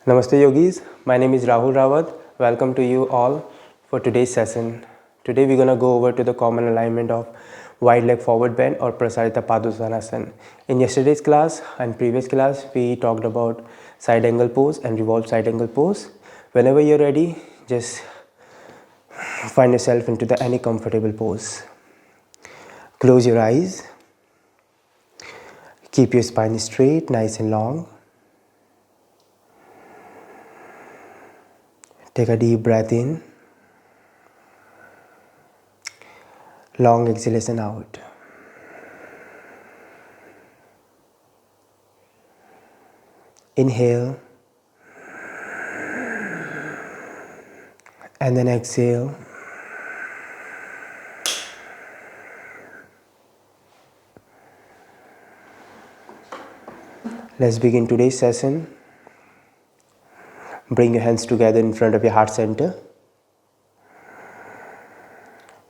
Namaste yogis, my name is Rahul Rawat. Welcome to you all for today's session. Today we're going to go over to the common alignment of wide leg forward bend or Prasarita Padutanasana. In yesterday's class and previous class we talked about side angle pose and revolved side angle pose. Whenever you're ready, just find yourself into any comfortable pose. Close your eyes. Keep your spine straight, nice and long. Take a deep breath in. Long exhalation out. Inhale. And then exhale. Let's begin today's session. Bring your hands together in front of your heart center.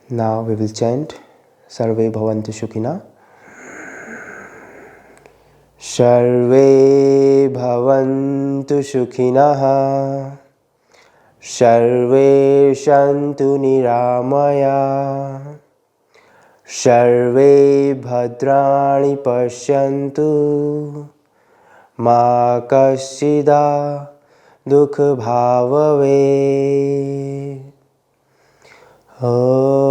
Now we will chant Sarve Bhavantu Sukhina. Sarve Bhavantu Sukhinaha. Sarve Shantu Niramaya. Sarve Bhadrani Pashyantu. Ma Kaschida Dukha Bhavave. Om.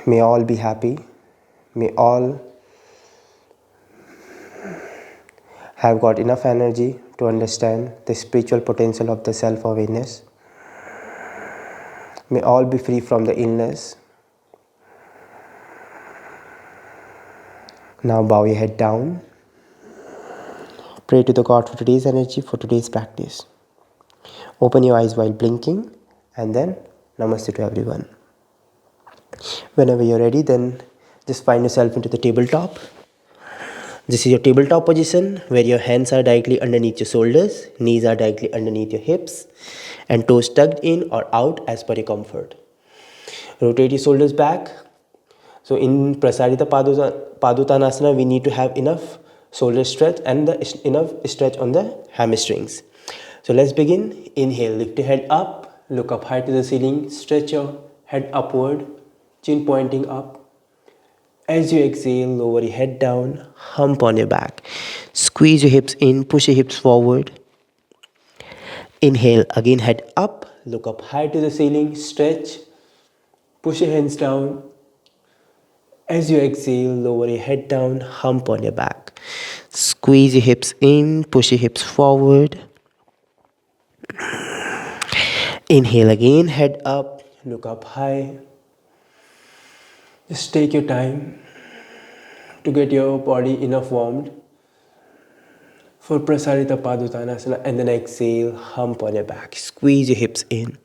May all be happy. May all have got enough energy to understand the spiritual potential of the self-awareness. May all be free from the illness. Now bow your head down. Pray to the God for today's energy, for today's practice. Open your eyes while blinking and then Namaste to everyone. Whenever you're ready, then just find yourself into the tabletop. This is your tabletop position where your hands are directly underneath your shoulders, knees are directly underneath your hips, and toes tucked in or out as per your comfort. Rotate your shoulders back. So in Prasarita Padutanasana, we need to have enough shoulder stretch and enough stretch on the hamstrings. So let's begin. Inhale, lift your head up, look up high to the ceiling, stretch your head upward, chin pointing up. As you exhale, lower your head down, hump on your back. Squeeze your hips in, push your hips forward. Inhale, again head up, look up high to the ceiling, stretch, push your hands down. As you exhale, lower your head down, hump on your back. Squeeze your hips in, push your hips forward. Inhale again, head up, look up high. Just take your time to get your body enough warmed for Prasarita Padutanasana, and then exhale, hump on your back. Squeeze your hips in.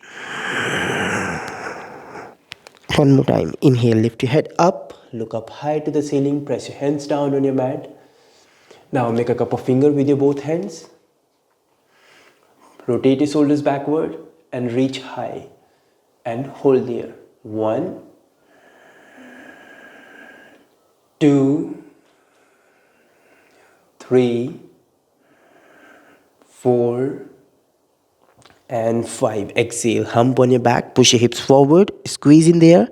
One more time. Inhale, lift your head up, look up high to the ceiling, press your hands down on your mat. Now make a cup of finger with your both hands. Rotate your shoulders backward and reach high and hold there. 1, 2, 3, 4, and 5. Exhale, hump on your back, push your hips forward, squeeze in there.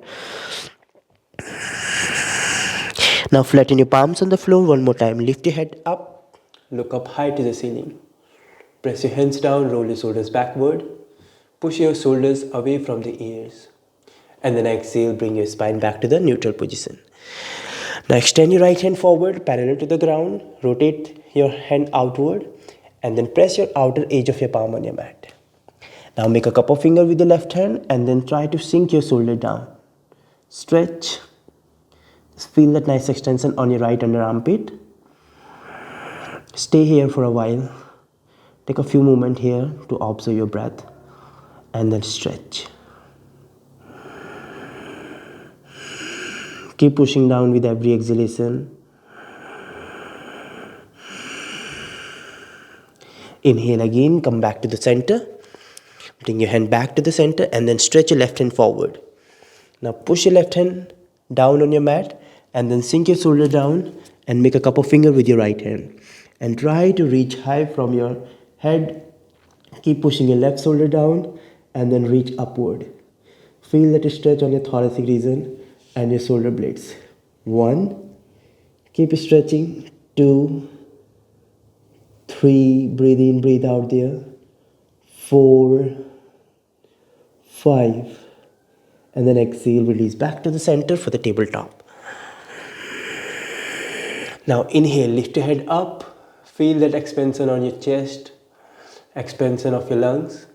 Now flatten your palms on the floor one more time. Lift your head up, look up high to the ceiling. Press your hands down, roll your shoulders backward. Push your shoulders away from the ears. And then exhale, bring your spine back to the neutral position. Now extend your right hand forward, parallel to the ground. Rotate your hand outward. And then press your outer edge of your palm on your mat. Now make a cup of finger with the left hand and then try to sink your shoulder down. Stretch. Just feel that nice extension on your right under armpit. Stay here for a while. Take a few moments here to observe your breath and then stretch. Keep pushing down with every exhalation. Inhale again, come back to the center. Bring your hand back to the center and then stretch your left hand forward. Now push your left hand down on your mat and then sink your shoulder down and make a cup of finger with your right hand. And try to reach high from your head. Keep pushing your left shoulder down and then reach upward. Feel that stretch on your thoracic region and your shoulder blades. 1. Keep stretching. 2. 3. Breathe in, breathe out there. 4. 5. And then exhale, release back to the center for the tabletop. Now inhale, lift your head up. Feel that expansion on your chest, expansion of your lungs.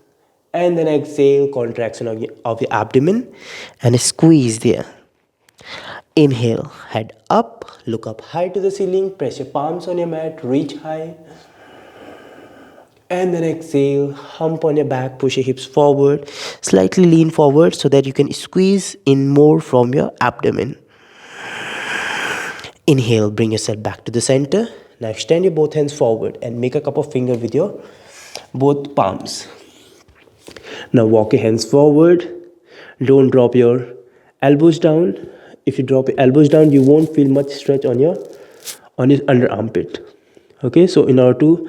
And then exhale, contraction of your abdomen and squeeze there. Inhale, head up, look up high to the ceiling, press your palms on your mat, reach high. And then exhale, hump on your back, push your hips forward, slightly lean forward so that you can squeeze in more from your abdomen. Inhale, bring yourself back to the center. Now extend your both hands forward and make a cup of finger with your both palms. Now walk your hands forward. Don't drop your elbows down. If you drop your elbows down, you won't feel much stretch on your under armpit. Okay, so in order to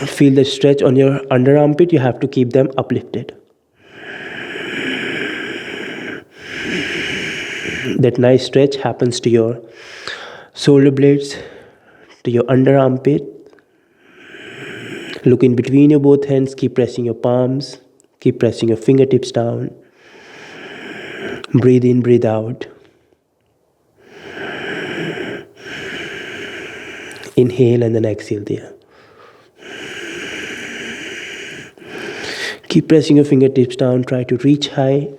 feel the stretch on your under armpit, you have to keep them uplifted. That nice stretch happens to your shoulder blades, to your under armpit. Look in between your both hands, keep pressing your palms, keep pressing your fingertips down. Breathe in, breathe out. Inhale and then exhale there. Keep pressing your fingertips down, try to reach high,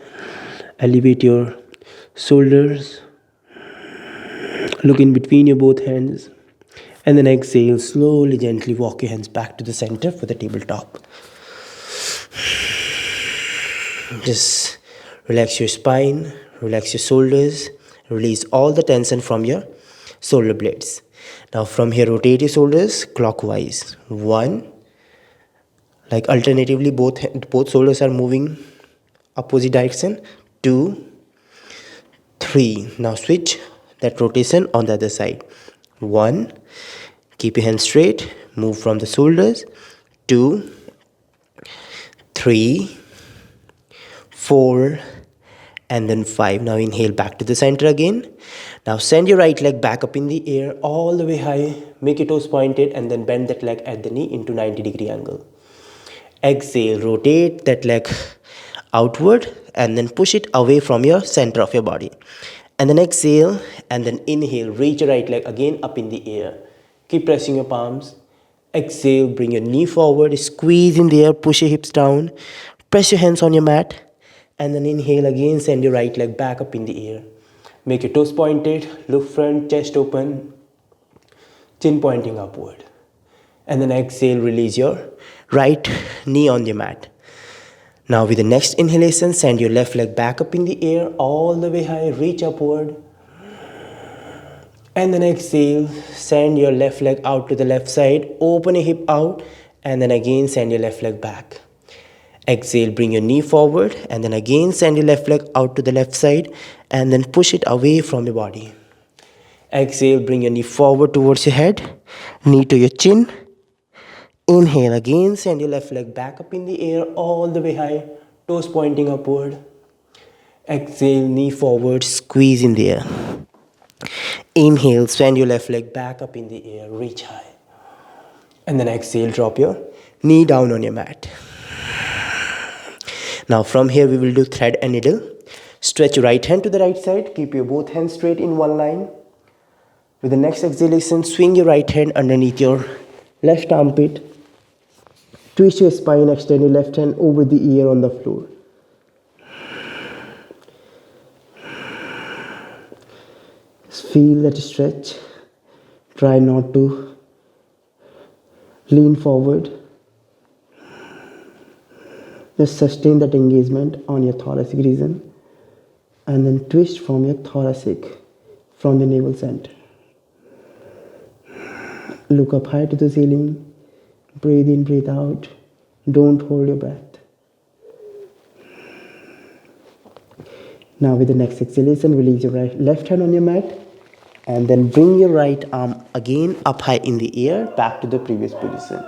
elevate your shoulders. Look in between your both hands. And then exhale, slowly, gently walk your hands back to the center for the tabletop. Just relax your spine, relax your shoulders, release all the tension from your shoulder blades. Now from here, rotate your shoulders clockwise. 1, like alternatively, both shoulders are moving opposite direction. 2, 3. Now switch that rotation on the other side. 1, keep your hands straight, move from the shoulders. 2, 3, 4, and then 5. Now inhale back to the center again. Now send your right leg back up in the air all the way high. Make your toes pointed and then bend that leg at the knee into 90-degree angle. Exhale, rotate that leg outward and then push it away from your center of your body. And then exhale and then inhale, reach your right leg again up in the air. Keep pressing your palms. Exhale, bring your knee forward, squeeze in the air, push your hips down. Press your hands on your mat. And then inhale again, send your right leg back up in the air. Make your toes pointed, look front, chest open, chin pointing upward. And then exhale, release your right knee on your mat. Now with the next inhalation, send your left leg back up in the air, all the way high, reach upward. And then exhale, send your left leg out to the left side, open your hip out, and then again send your left leg back. Exhale, bring your knee forward, and then again send your left leg out to the left side, and then push it away from your body. Exhale, bring your knee forward towards your head, knee to your chin. Inhale again, send your left leg back up in the air, all the way high, toes pointing upward. Exhale, knee forward, squeeze in the air. Inhale, send your left leg back up in the air, reach high. And then exhale, drop your knee down on your mat. Now from here, we will do thread and needle. Stretch your right hand to the right side, keep your both hands straight in one line. With the next exhalation, swing your right hand underneath your left armpit. Twist your spine, extend your left hand over the ear on the floor. Feel that stretch. Try not to lean forward. Just sustain that engagement on your thoracic region. And then twist from your thoracic, from the navel center. Look up high to the ceiling. Breathe in, breathe out. Don't hold your breath. Now with the next exhalation, release your left hand on your mat and then bring your right arm again up high in the air, back to the previous position.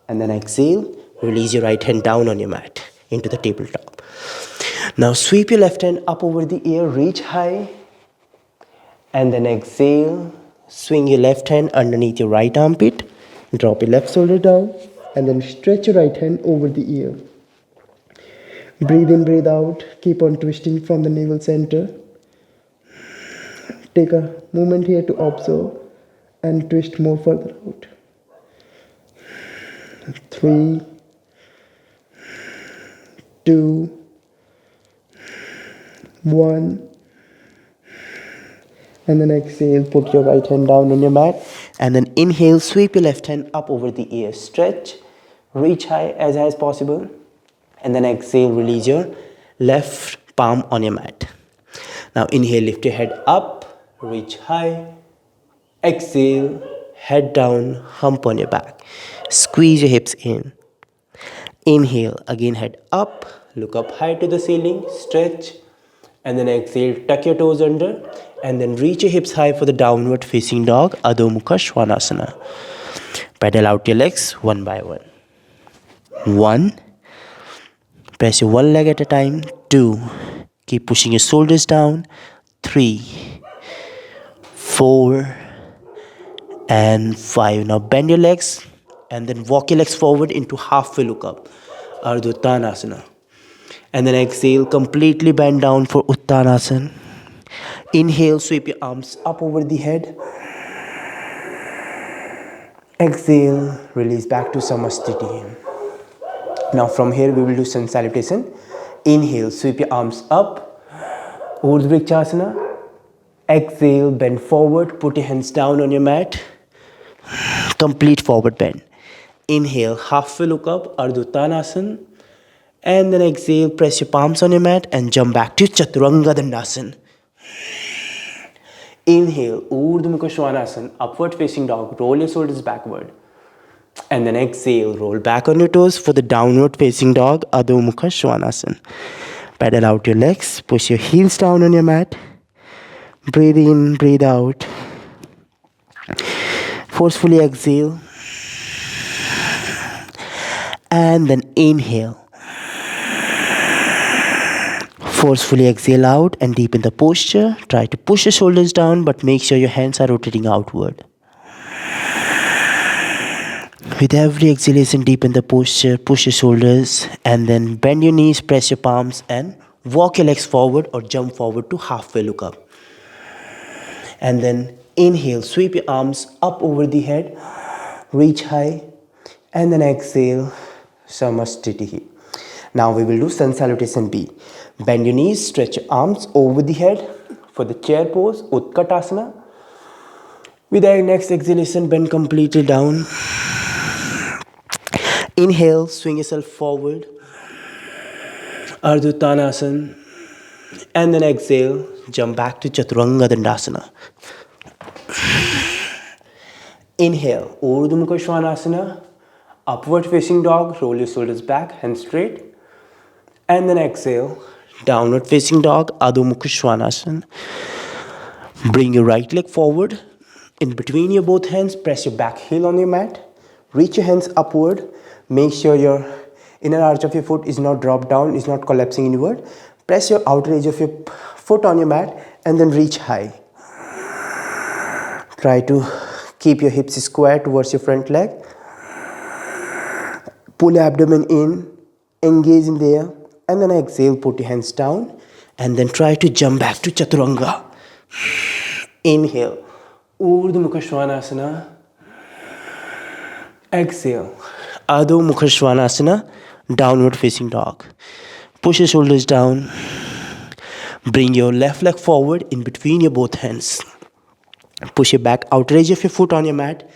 And then exhale, release your right hand down on your mat into the tabletop. Now sweep your left hand up over the air, reach high, and then exhale, swing your left hand underneath your right armpit, drop your left shoulder down, and then stretch your right hand over the ear. Breathe in, breathe out, keep on twisting from the navel center. Take a moment here to observe and twist more further out. 3, 2, 1. And then exhale, put your right hand down on your mat. And then inhale, sweep your left hand up over the ear. Stretch, reach high as possible. And then exhale, release your left palm on your mat. Now inhale, lift your head up, reach high. Exhale, head down, hump on your back. Squeeze your hips in. Inhale, again head up, look up high to the ceiling, stretch. And then exhale, tuck your toes under. And then reach your hips high for the downward facing dog, Adho Mukha Svanasana. Pedal out your legs one by one. 1. Press your one leg at a time. 2. Keep pushing your shoulders down. 3, 4, and 5. Now bend your legs and then walk your legs forward into halfway look up, Padottanasana. And then exhale, completely bend down for Uttanasana. Inhale, sweep your arms up over the head. Exhale, release back to Samastiti. Now from here we will do sun salutation. Inhale, sweep your arms up, Urdhva Vrikshasana. Exhale, bend forward, put your hands down on your mat. Complete forward bend. Inhale, halfway look up, Ardha Uttanasana. And then exhale, press your palms on your mat and jump back to Chaturanga Dandasana. Inhale, Urdhva Mukha Svanasana, upward facing dog, roll your shoulders backward. And then exhale, roll back on your toes for the downward facing dog, Adho Mukha Svanasana. Pedal out your legs, push your heels down on your mat. Breathe in, breathe out. Forcefully exhale. And then inhale. Forcefully exhale out and deepen the posture. Try to push your shoulders down, but make sure your hands are rotating outward. With every exhalation, deepen the posture, push your shoulders, and then bend your knees, press your palms, and walk your legs forward or jump forward to halfway look up. And then inhale, sweep your arms up over the head, reach high, and then exhale, Samastiti. Now we will do Sun Salutation B. Bend your knees, stretch your arms over the head for the chair pose, Utkatasana. With the next exhalation, bend completely down. Inhale, swing yourself forward, Ardha Uttanasana. And then exhale, jump back to Chaturanga Dandasana. Inhale, Urdhva Mukha Svanasana, upward facing dog, roll your shoulders back, hands straight. And then exhale, downward facing dog, Adho Mukha Svanasana. Bring your right leg forward. In between your both hands, press your back heel on your mat. Reach your hands upward. Make sure your inner arch of your foot is not dropped down, is not collapsing inward. Press your outer edge of your foot on your mat and then reach high. Try to keep your hips square towards your front leg. Pull your abdomen in, engage in there, and then exhale, put your hands down, and then try to jump back to Chaturanga. Inhale, Urdhva Mukha Svanasana. Exhale, Adho Mukha Svanasana, downward facing dog. Push your shoulders down. Bring your left leg forward in between your both hands. Push your back outer edge of your foot on your mat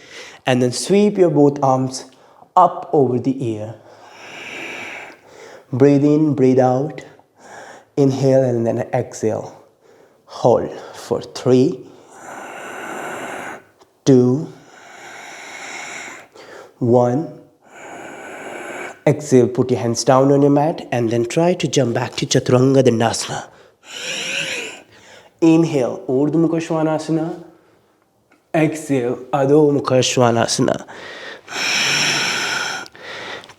and then sweep your both arms up over the ear. Breathe in, breathe out. Inhale and then exhale. Hold for 3, 2, 1. Exhale, put your hands down on your mat and then try to jump back to Chaturanga Dandasana. Inhale, Urdhva Mukha Svanasana. Exhale, Adho Mukha Svanasana.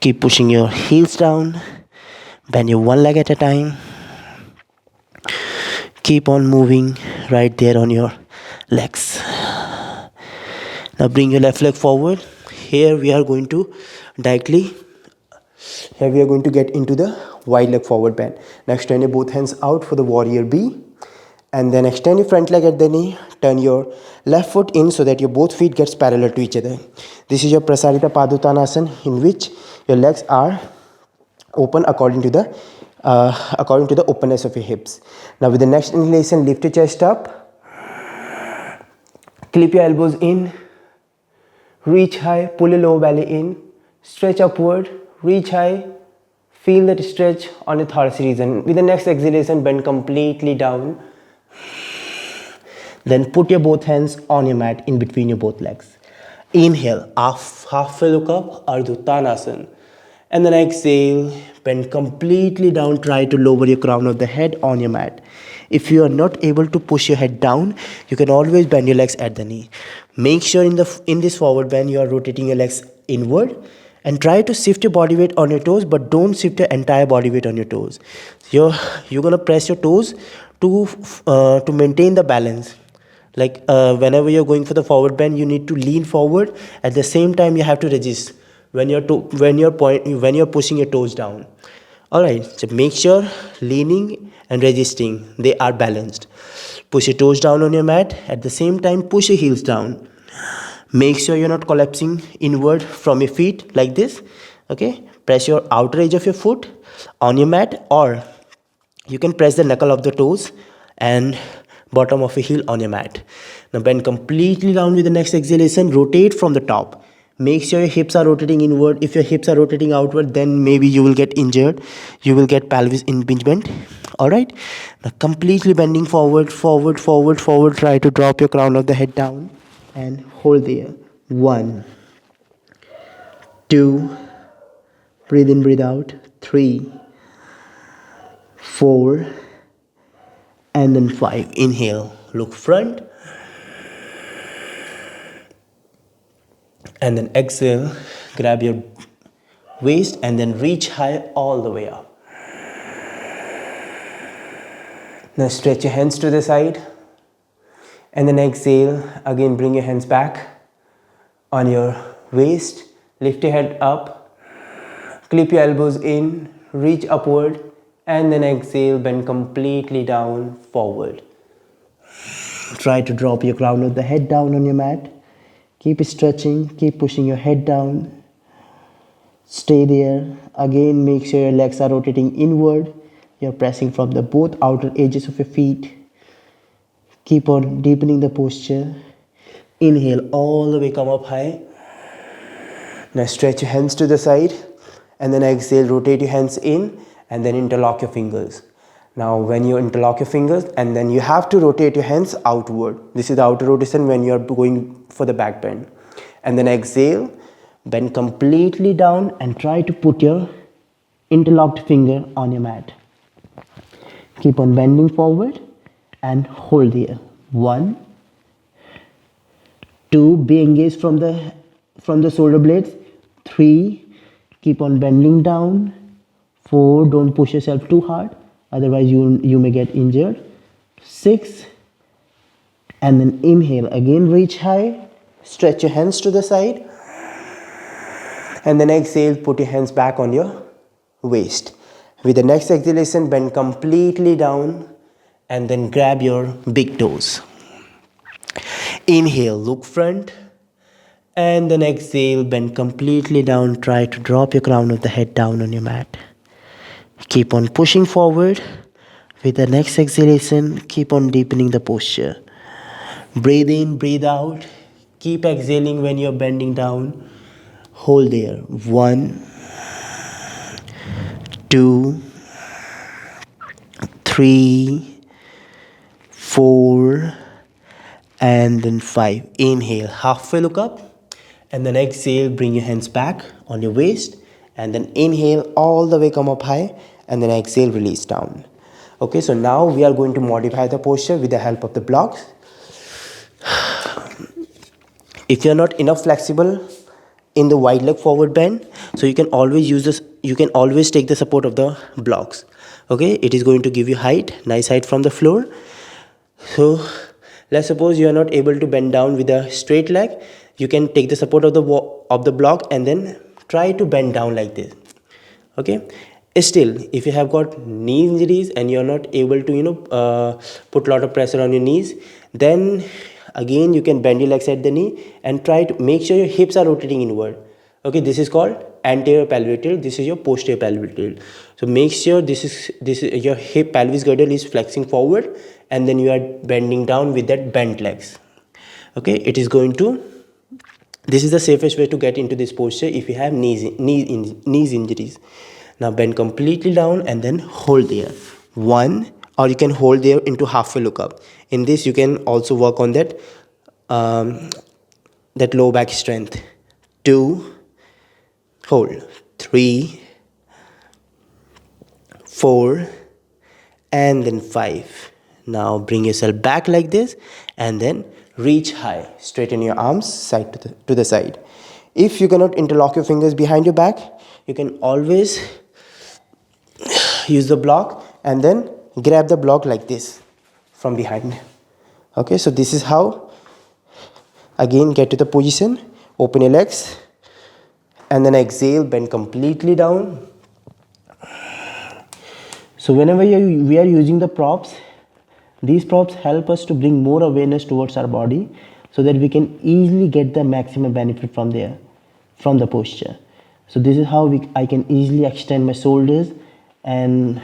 Keep pushing your heels down. Bend your one leg at a time. Keep on moving right there on your legs. Now bring your left leg forward. Here we are going to get into the wide leg forward bend. Now extend your both hands out for the warrior B. And then extend your front leg at the knee. Turn your left foot in so that your both feet gets parallel to each other. This is your Prasarita Padutanasana, in which your legs are open according to the openness of your hips. Now with the next inhalation, lift your chest up. Clip your elbows in. Reach high, pull your lower belly in. Stretch upward, reach high. Feel that stretch on your thoracic region. With the next exhalation, bend completely down. Then put your both hands on your mat in between your both legs. Inhale, halfway look up, Padottanasana. And then exhale, bend completely down. Try to lower your crown of the head on your mat. If you are not able to push your head down, you can always bend your legs at the knee. Make sure in this forward bend, you are rotating your legs inward. And try to shift your body weight on your toes, but don't shift your entire body weight on your toes. You're gonna press your toes to maintain the balance. Like whenever you're going for the forward bend, you need to lean forward. At the same time, you have to resist when you're pushing your toes down. All right, so make sure leaning and resisting, they are balanced. Push your toes down on your mat. At the same time, push your heels down. Make sure you're not collapsing inward from your feet like this. Okay, press your outer edge of your foot on your mat, or you can press the knuckle of the toes and bottom of your heel on your mat. Now bend completely down with the next exhalation. Rotate from the top. Make sure your hips are rotating inward. If your hips are rotating outward, then maybe you will get injured. You will get pelvis impingement. All right. Now completely bending forward. Try to drop your crown of the head down and hold there. 1, 2, breathe in, breathe out. 3, 4, and then 5. Inhale, look front. And then exhale, grab your waist and then reach high all the way up. Now stretch your hands to the side. And then exhale, again bring your hands back on your waist. Lift your head up. Clip your elbows in, reach upward. And then exhale, bend completely down, forward. Try to drop your crown of the head down on your mat. Keep stretching, keep pushing your head down. Stay there. Again, make sure your legs are rotating inward. You're pressing from the both outer edges of your feet. Keep on deepening the posture. Inhale, all the way come up high. Now stretch your hands to the side. And then exhale, rotate your hands in. And then interlock your fingers. Now when you interlock your fingers, and then you have to rotate your hands outward. This is the outer rotation when you are going for the back bend. And then exhale, bend completely down and try to put your interlocked finger on your mat. Keep on bending forward and hold there. 1, 2, be engaged from the shoulder blades. 3, keep on bending down. 4, don't push yourself too hard, otherwise you may get injured. 6, and then inhale, again reach high, stretch your hands to the side, and then exhale, put your hands back on your waist. With the next exhalation, bend completely down and then grab your big toes. Inhale, look front, and then exhale, bend completely down. Try to drop your crown of the head down on your mat. Keep on pushing forward. With the next exhalation, keep on deepening the posture. Breathe in, breathe out. Keep exhaling when you're bending down. Hold there. 1, 2, 3, 4, and then 5. Inhale, halfway look up, and then exhale, bring your hands back on your waist, and then inhale, all the way come up high, and then exhale, release down. Okay, so now we are going to modify the posture with the help of the blocks. If you are not enough flexible in the wide leg forward bend, so you can always use this, you can always take the support of the blocks. Okay, it is going to give you height, nice height from the floor. So let's suppose you are not able to bend down with a straight leg. You can take the support of the block and then try to bend down like this. Okay, still if you have got knee injuries and you are not able to put a lot of pressure on your knees, then again you can bend your legs at the knee and try to make sure your hips are rotating inward. Okay, this is called anterior pelvic tilt. This is your posterior pelvic tilt. So make sure this is your hip pelvis girdle is flexing forward, and then you are bending down with that bent legs. Okay, this is the safest way to get into this posture if you have knees injuries. Now bend completely down and then hold there. One, or you can hold there into halfway look up. In this, you can also work on that low back strength. 2, hold. 3, 4, and then 5. Now bring yourself back like this and then reach high. Straighten your arms side to the side. If you cannot interlock your fingers behind your back, you can always use the block and then grab the block like this from behind. Okay, so this is how, again, get to the position, open your legs, and then exhale, bend completely down. So whenever we are using the props, these props help us to bring more awareness towards our body so that we can easily get the maximum benefit from the posture. So this is how I can easily extend my shoulders, and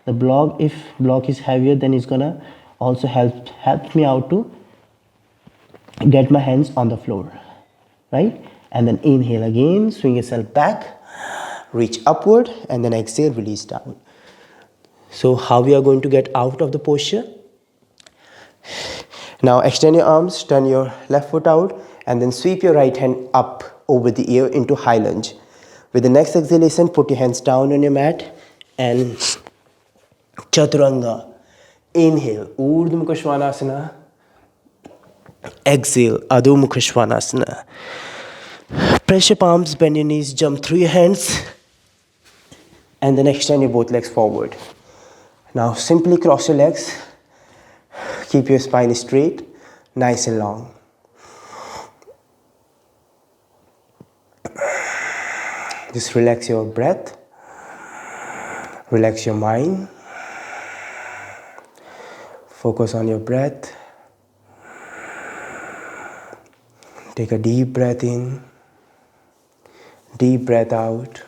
the block, if block is heavier, then it's gonna also help me out to get my hands on the floor, right? And then inhale again, swing yourself back, reach upward, and then exhale, release down. So how we are going to get out of the posture? Now extend your arms, turn your left foot out, and then sweep your right hand up over the ear into high lunge. With the next exhalation, put your hands down on your mat and Chaturanga. Inhale, Urdhva Mukha Svanasana. Exhale, Adho Mukha Svanasana. Press your palms, bend your knees, jump through your hands, and then extend your both legs forward. Now simply cross your legs. Keep your spine straight, nice and long. Just relax your breath, relax your mind, focus on your breath. Take a deep breath in, deep breath out.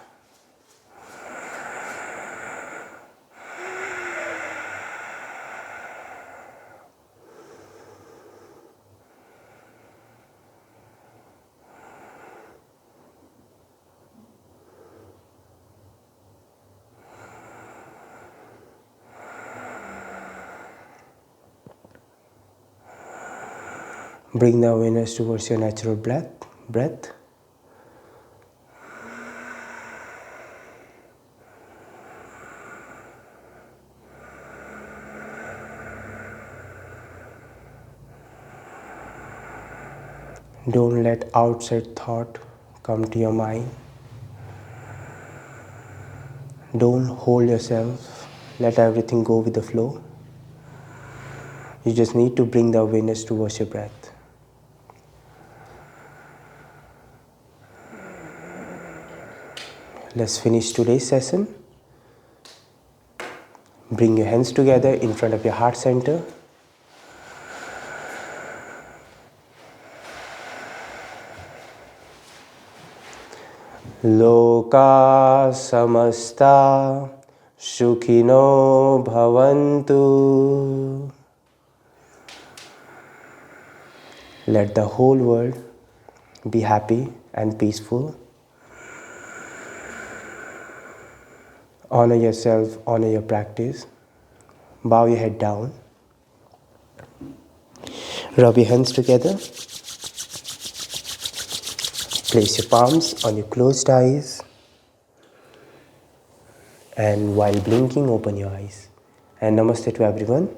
Bring the awareness towards your natural breath. Don't let outside thought come to your mind. Don't hold yourself. Let everything go with the flow. You just need to bring the awareness towards your breath. Let's finish today's session. Bring your hands together in front of your heart center. Loka samasta sukhino bhavantu. Let the whole world be happy and peaceful. Honor yourself, honor your practice. Bow your head down. Rub your hands together. Place your palms on your closed eyes. And while blinking, open your eyes. and namaste to everyone.